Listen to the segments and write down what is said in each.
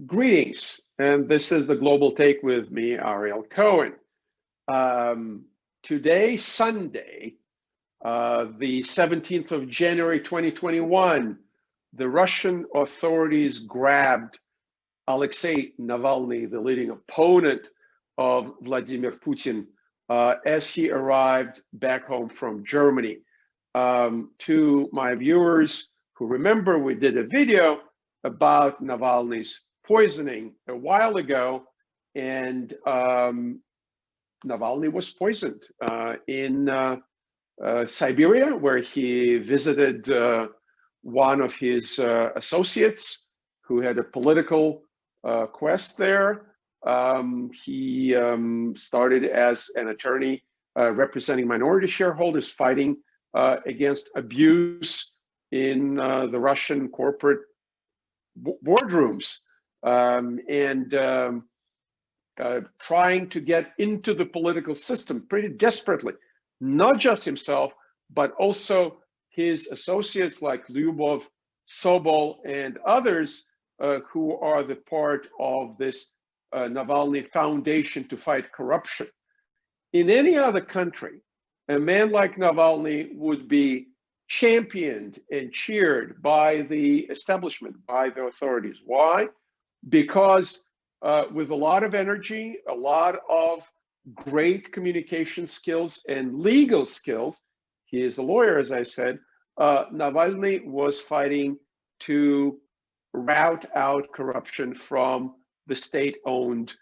Greetings, and this is the Global Take with me, Ariel Cohen. Today, Sunday, the 17th of January 2021, the Russian authorities grabbed Alexei Navalny, the leading opponent of Vladimir Putin, as he arrived back home from Germany. To my viewers who remember, we did a video about Navalny's poisoning a while ago, and Navalny was poisoned in Siberia, where he visited one of his associates who had a political quest there. He started as an attorney representing minority shareholders, fighting against abuse in the Russian corporate boardrooms, trying to get into the political system pretty desperately, not just himself, but also his associates like Lyubov, Sobol, and others who are the part of this Navalny Foundation to fight corruption. In any other country, a man like Navalny would be championed and cheered by the establishment, by the authorities. Why? Because with a lot of energy, a lot of great communication skills and legal skills, he is a lawyer, as I said, Navalny was fighting to rout out corruption from the state-owned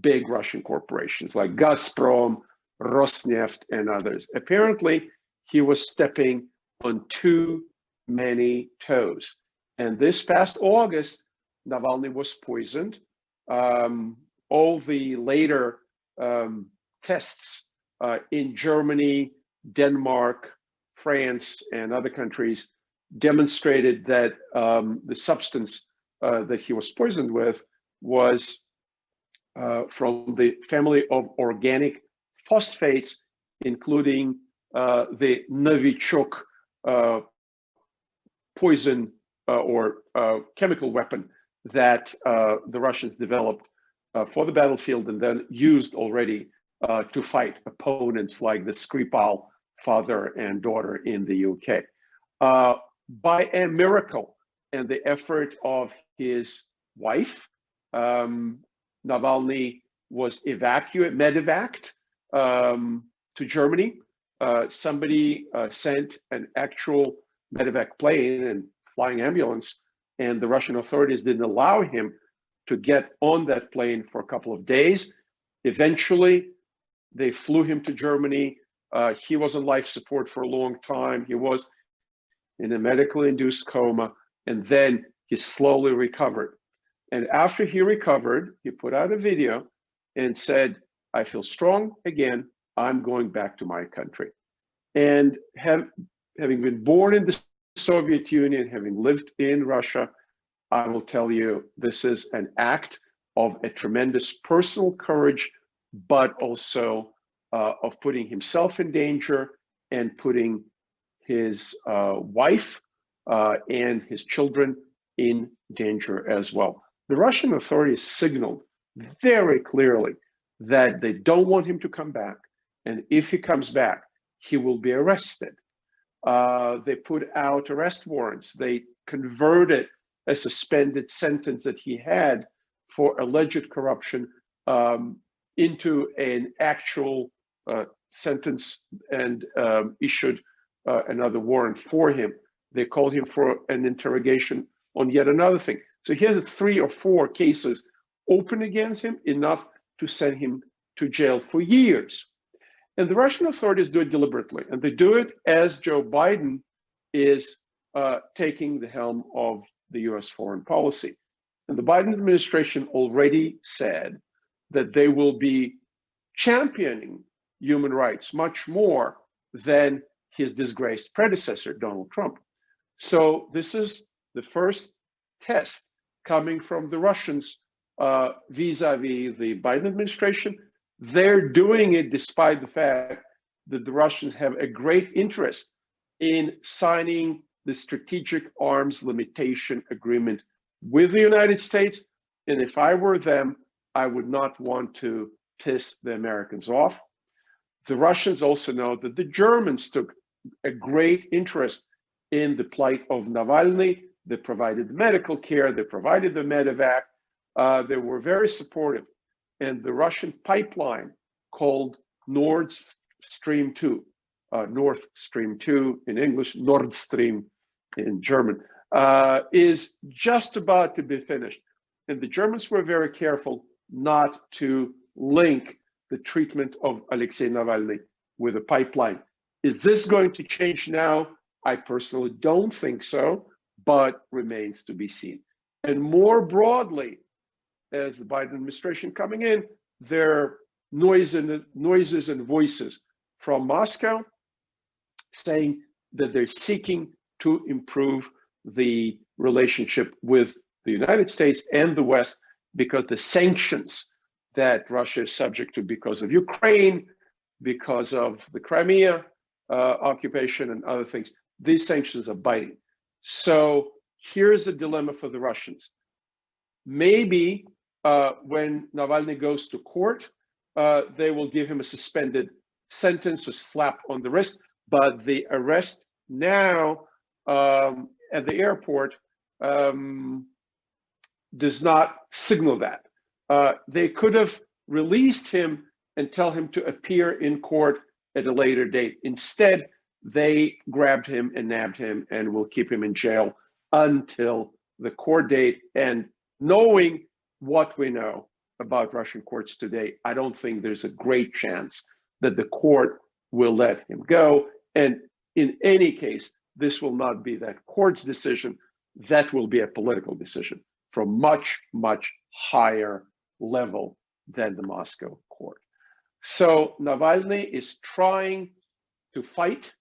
big Russian corporations like Gazprom, Rosneft, and others. Apparently, he was stepping on too many toes. And this past August, Navalny was poisoned. All the later tests in Germany, Denmark, France, and other countries demonstrated that the substance that he was poisoned with was from the family of organic phosphates, including the Novichok poison or chemical weapon that the Russians developed for the battlefield and then used already to fight opponents like the Skripal father and daughter in the UK. By a miracle and the effort of his wife, Navalny was medevaced to Germany. Somebody sent an actual medevac plane and flying ambulance, and the Russian authorities didn't allow him to get on that plane for a couple of days. Eventually, they flew him to Germany. He was on life support for a long time. He was in a medically induced coma, and then he slowly recovered. And after he recovered, he put out a video and said, "I feel strong again. I'm going back to my country." And having been born in the Soviet Union, having lived in Russia, I will tell you, this is an act of a tremendous personal courage, but also of putting himself in danger and putting his wife and his children in danger as well. The Russian authorities signaled very clearly that they don't want him to come back. And if he comes back, he will be arrested. They put out arrest warrants. They converted a suspended sentence that he had for alleged corruption into an actual sentence and issued another warrant for him. They called him for an interrogation on yet another thing. So he has 3 or 4 cases open against him, enough to send him to jail for years. And the Russian authorities do it deliberately, and they do it as Joe Biden is taking the helm of the US foreign policy. And the Biden administration already said that they will be championing human rights much more than his disgraced predecessor, Donald Trump. So this is the first test coming from the Russians vis-a-vis the Biden administration. They're doing it despite the fact that the Russians have a great interest in signing the strategic arms limitation agreement with the United States. And if I were them, I would not want to piss the Americans off. The Russians also know that the Germans took a great interest in the plight of Navalny. They provided medical care, they provided the medevac. They were very supportive. And the Russian pipeline called Nord Stream 2, North Stream 2 in English, Nord Stream in German, is just about to be finished. And the Germans were very careful not to link the treatment of Alexei Navalny with a pipeline. Is this going to change now? I personally don't think so, but remains to be seen. And more broadly, as the Biden administration coming in, there are noises and voices from Moscow saying that they're seeking to improve the relationship with the United States and the West because the sanctions that Russia is subject to because of Ukraine, because of the Crimea occupation and other things, these sanctions are biting. So here's the dilemma for the Russians. Maybe when Navalny goes to court, they will give him a suspended sentence, a slap on the wrist, but the arrest now at the airport does not signal that. They could have released him and tell him to appear in court at a later date. Instead, they grabbed him and nabbed him and will keep him in jail until the court date. And knowing what we know about Russian courts today, I don't think there's a great chance that the court will let him go. And in any case, this will not be that court's decision. That will be a political decision from much, much higher level than the Moscow court. So Navalny is trying to fight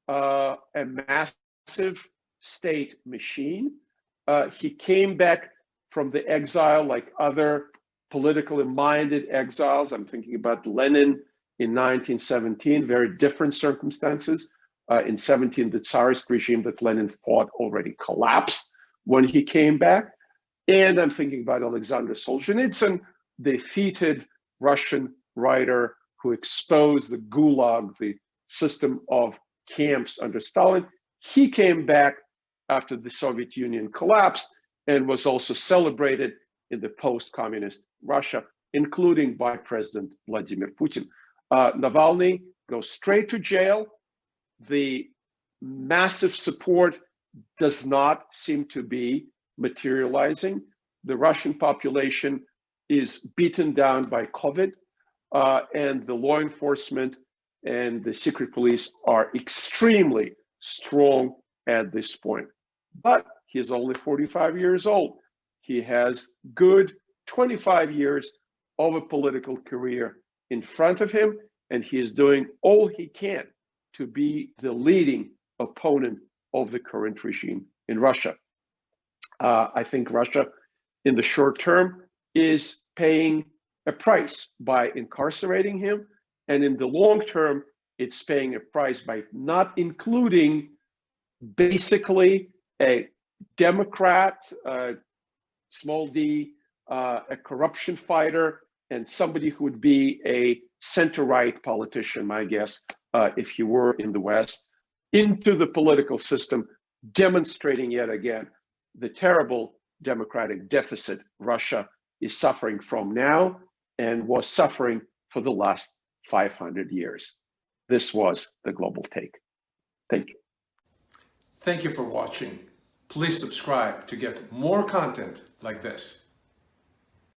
a massive state machine. He came back from the exile like other politically minded exiles. I'm thinking about Lenin in 1917, very different circumstances. In 17, the Tsarist regime that Lenin fought already collapsed when he came back. And I'm thinking about Alexander Solzhenitsyn, defeated Russian writer who exposed the Gulag, the system of camps under Stalin. He came back after the Soviet Union collapsed and was also celebrated in the post-communist Russia, including by President Vladimir Putin. Navalny goes straight to jail. The massive support does not seem to be materializing. The Russian population is beaten down by COVID, and the law enforcement and the secret police are extremely strong at this point. But he's only 45 years old. He has good 25 years of a political career in front of him, and he is doing all he can to be the leading opponent of the current regime in Russia. I think Russia, in the short term, is paying a price by incarcerating him, and in the long term, it's paying a price by not including basically a Democrat, small d, a corruption fighter, and somebody who would be a center-right politician, my guess, if he were in the West, into the political system, demonstrating yet again the terrible democratic deficit Russia is suffering from now and was suffering for the last 500 years. This was the Global Take. Thank you. Thank you for watching. Please subscribe to get more content like this.